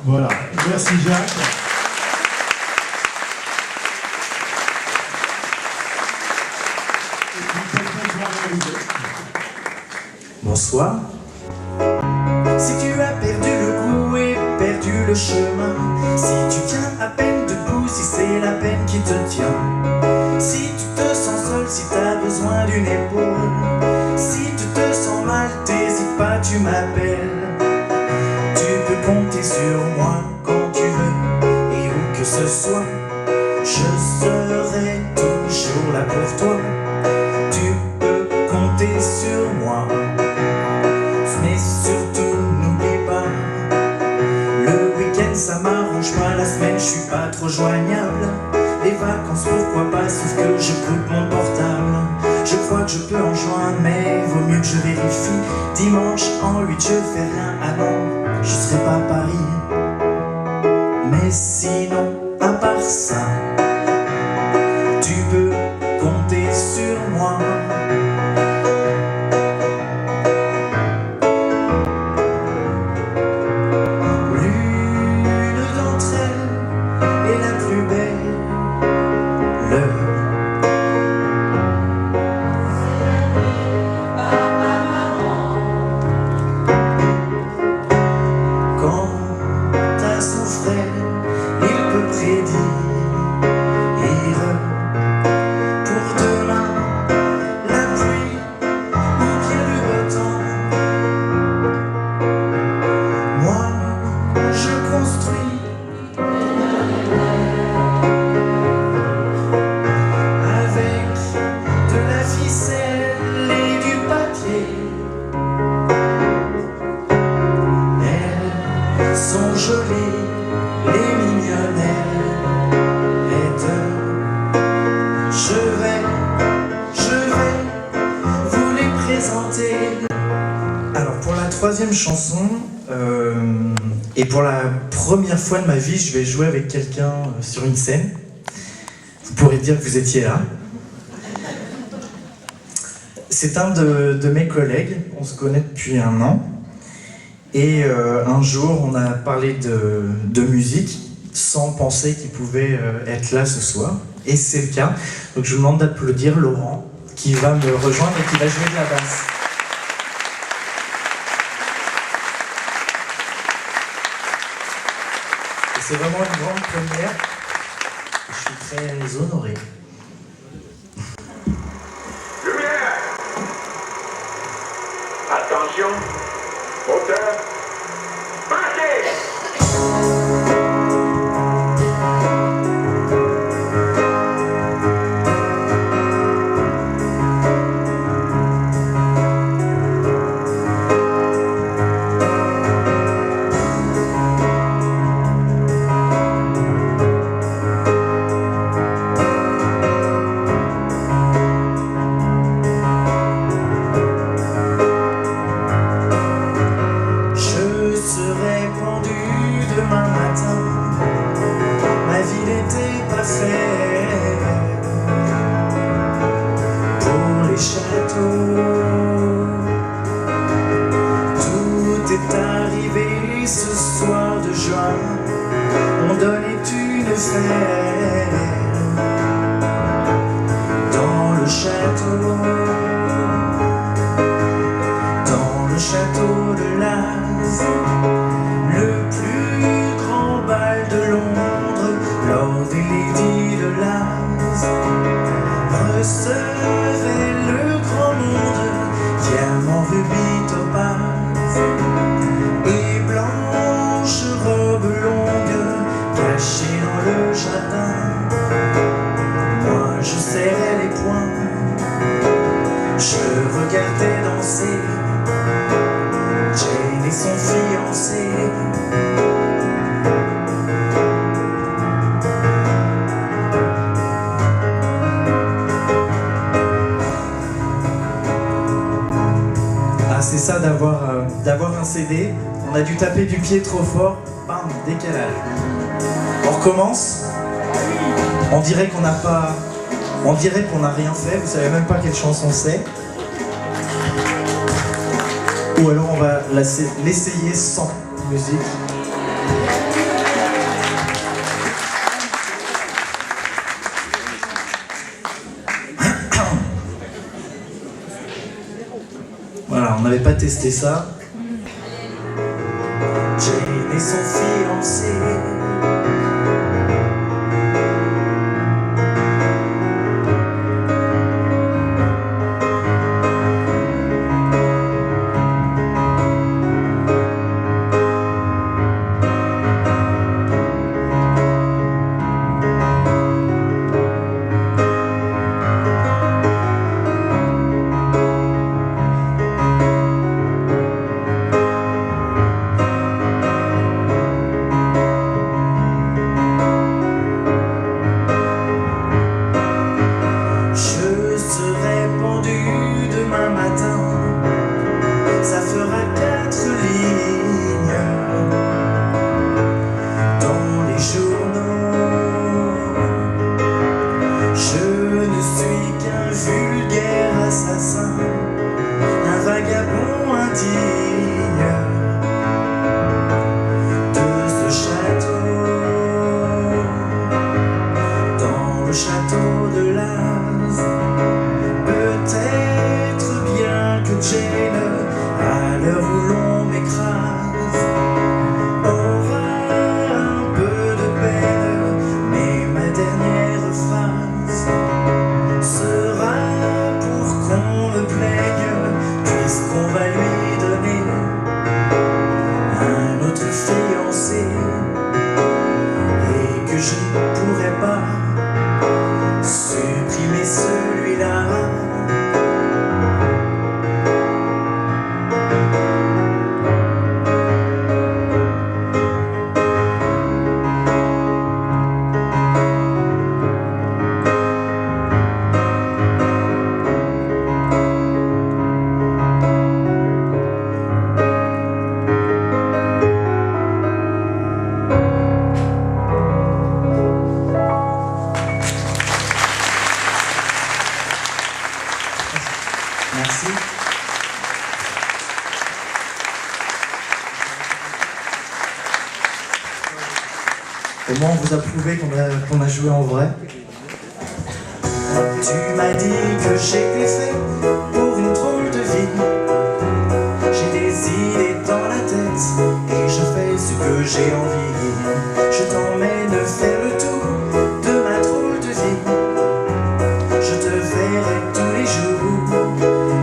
Voilà, merci Jacques. Bonsoir. Si tu as perdu le goût et perdu le chemin, si tu tiens à peine debout, si c'est la peine qui te tient, si tu te sens seul, si t'as besoin d'une épaule, si tu te sens mal, t'hésites pas, tu m'appelles. Tu peux compter sur moi quand tu veux, et où que ce soit, je serai toujours là pour toi. Tu peux compter sur moi, mais surtout n'oublie pas, le week-end ça m'arrange pas, la semaine je suis pas trop joignable. Les vacances pourquoi pas, sauf que je coupe mon portable. Je crois que je peux en joindre, mais vaut mieux que je vérifie. Dimanche en 8 je fais rien, ah non, je serai pas à Paris. Mais sinon, à part ça, tu peux compter sur moi. L'une d'entre elles est la plus belle. Quant à son frère, il peut prédire pour demain la pluie ou bien le beau temps. Moi, je construis avec de la ficelle et du papier. Elles sont jolies, les mignonnettes. Je vais vous les présenter. Alors pour la troisième chanson, et pour la première fois de ma vie, je vais jouer avec quelqu'un sur une scène. Vous pourrez dire que vous étiez là. C'est un de mes collègues, on se connaît depuis 1 an. Et un jour, on a parlé de musique sans penser qu'il pouvait être là ce soir. Et c'est le cas. Donc je vous demande d'applaudir Laurent, qui va me rejoindre et qui va jouer de la basse. Et c'est vraiment une grande première. Je suis très honoré. Lumière! Attention! Hauteur! Partez! D'avoir un CD, on a dû taper du pied trop fort, bam, décalage. On recommence. On dirait qu'on n'a rien fait, vous savez même pas quelle chanson c'est. Ou alors on va l'essayer sans musique. n'avait pas testé ça. Jane et son fiancé. Merci. Au moins, on vous a prouvé qu'on a joué en vrai. Tu m'as dit que j'étais fait pour une drôle de vie. J'ai des idées dans la tête et je fais ce que j'ai envie. Je t'emmène faire le tour de ma drôle de vie. Je te verrai tous les jours.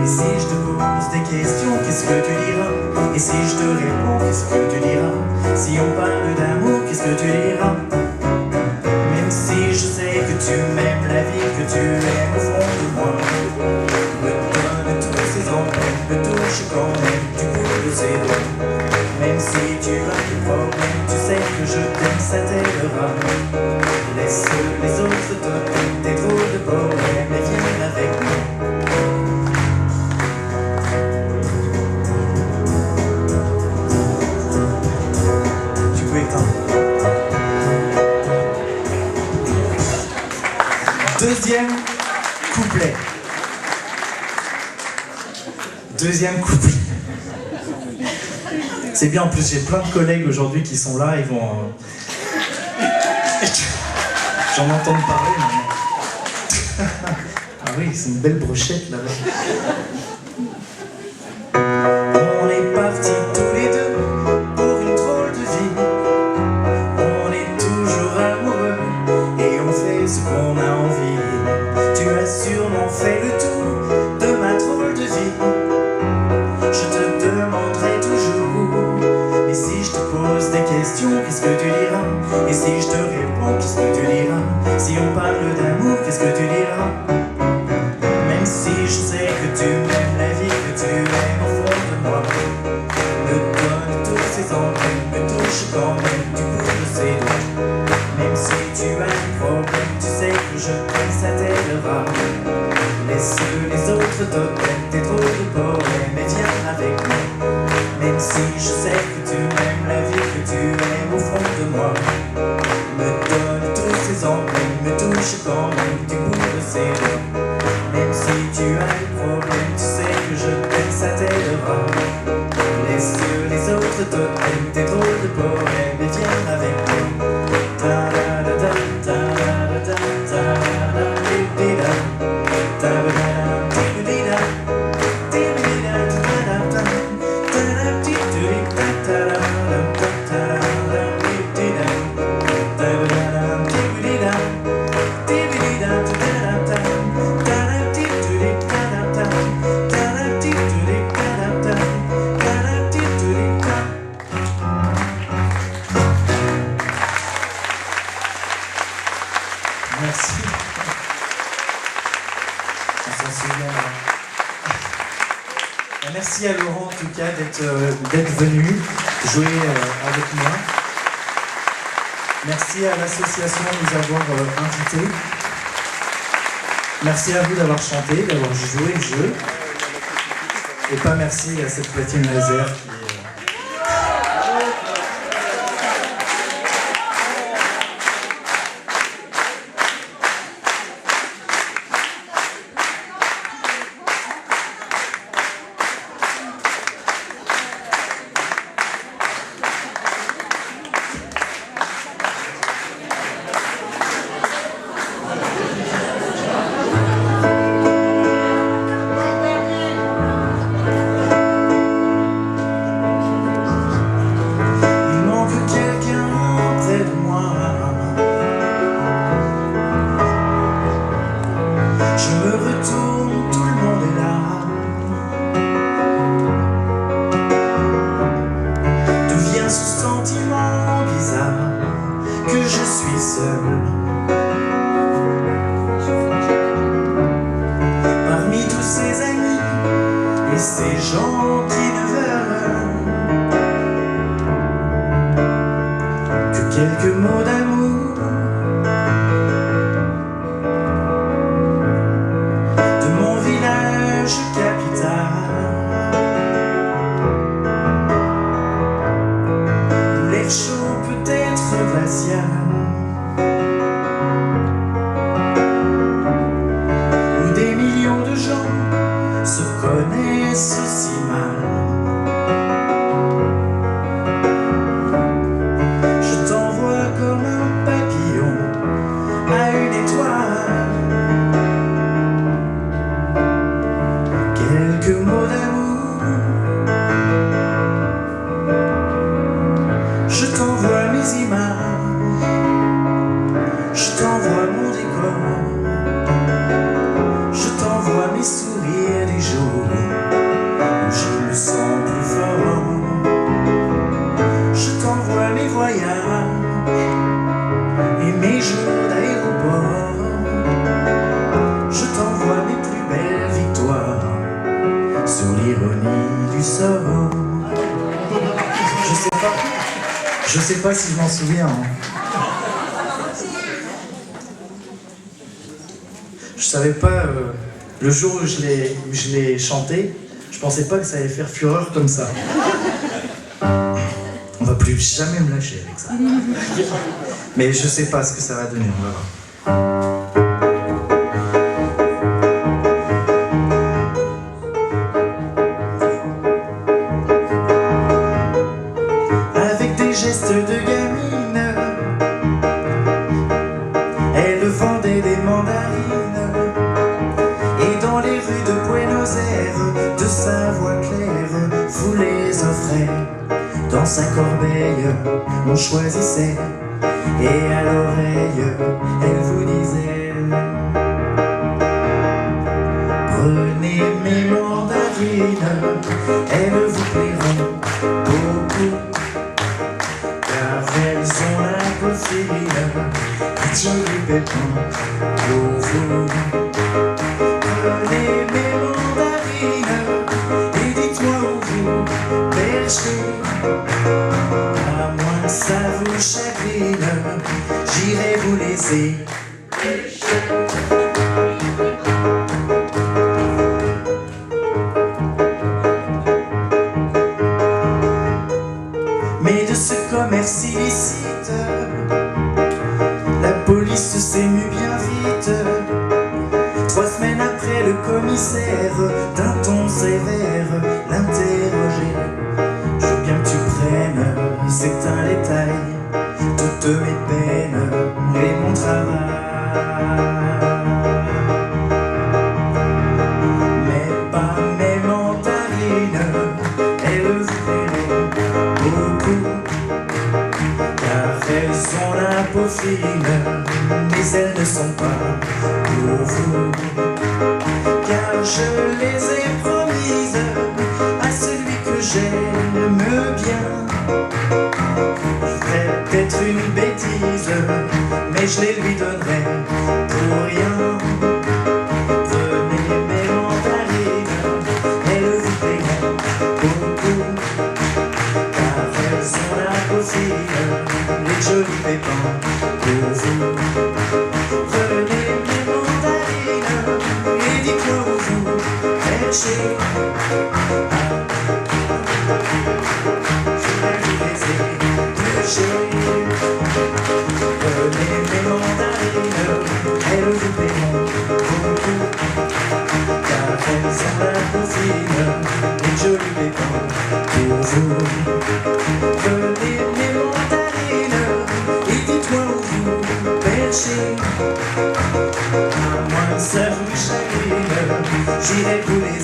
Et si je te pose des questions, qu'est-ce que tu diras? Et si je te réponds, qu'est-ce que tu diras? Si on parle d'amour, qu'est-ce que tu diras? Même si je sais que tu m'aimes la vie, que tu aimes au fond de moi, me donne tous ces emblèmes, me touche quand même du bout de ses doigts. Même si tu as des problèmes, tu sais que je t'aime, ça t'aidera. Laisse les autres te donner des drôles de poèmes et viens avec moi. Tu peux éteindre. Deuxième couplet. Deuxième couplet. C'est bien, en plus j'ai plein de collègues aujourd'hui qui sont là, ils vont... J'en entends parler maintenant. Ah oui, c'est une belle brochette là-bas. On est partis tous les deux pour une drôle de vie. On est toujours amoureux et on fait ce qu'on a envie. Tu as sûrement fait le tour de ma drôle de vie. Je te demanderai toujours. Et si je te pose des questions, qu'est-ce que tu diras? Et si je te réponds, qu'est-ce que tu diras? Si on parle d'amour, qu'est-ce que tu diras? Même si je sais que tu m'aimes la vie, que tu aimes au fond de moi, me donne tous ces emblèmes, me touche quand même du bout de ses doigts. Même si tu as des problèmes, tu sais que je t'aime, ça t'aidera. Laisse les autres te donnent des drôles de poèmes et viens avec moi. Même si je sais que tu m'aimes la vie, que tu aimes au fond de moi, me donne tous ces emblèmes, me touche quand même du bout de ses doigts. Même si tu as des problèmes, tu sais que je t'aime, ça t'aidera. Laisse les autres te donnent des drôles de poèmes et viens avec moi. Ta da da da ta da da ta da di da ta da da di da di da di da ta da da tout cas d'être venu jouer avec moi. Merci à l'association de nous avoir invités. Merci à vous d'avoir chanté, d'avoir joué le jeu. Et pas merci à cette platine laser qui est... quelques mots d'amour de mon village capital où l'air chaud peut être glacial, où des millions de gens se connaissent si mal. Quelques mots d'amour, je t'envoie mes images, je t'envoie mon décor, je t'envoie mes sourires des jours où je me sens plus fort, je t'envoie mes voyages et mes jours d'aéroport, je t'envoie mes plus belles victoires sur l'ironie du sort. Je sais pas si je m'en souviens. Je savais pas, le jour où je l'ai chanté, je pensais pas que ça allait faire fureur comme ça. On va plus jamais me lâcher avec ça. Mais je sais pas ce que ça va donner, on va voir. De gamine, elle vendait des mandarines, et dans les rues de Buenos Aires, de sa voix claire, vous les offrez. Dans sa corbeille, on choisissait, et à l'oreille, elle vous disait: prenez mes mandarines, elles vous plairont beaucoup. Elles ont la peau fine, pitié du pépin pour vous. Prenez mes mandarines et dites-moi où vous perchez. À moins que ça vous chagrine, j'irai vous laisser pêcher. Mais de ce commerce illicite, la police s'émue bien vite. 3 semaines après, le commissaire, d'un ton sévère, l'interrogeait. Je veux bien que tu prennes, c'est un détail, toutes mes peines et mon travail. Mais pas mes mandarines, elles vous plairont beaucoup, car elles ont la peau fine, mais elles ne sont pas pour vous. Car je les ai promises à celui que j'aime bien. Je ferai peut-être une bêtise, mais je les lui donnerai pour rien. Prenez mes mandarines, elles vous plairont beaucoup. dauphines, les jolis pépins pour vous. Prenez mes mandarines et dites-moi où vous perchez. Prenez mes mandarines, elles vous paieront beaucoup, car elles sont la dauphine, les jolis pépins pour vous. Prenez mes mandarines et dites-moi où vous perchez. À moins que ça vous chagrin, j'irai vous les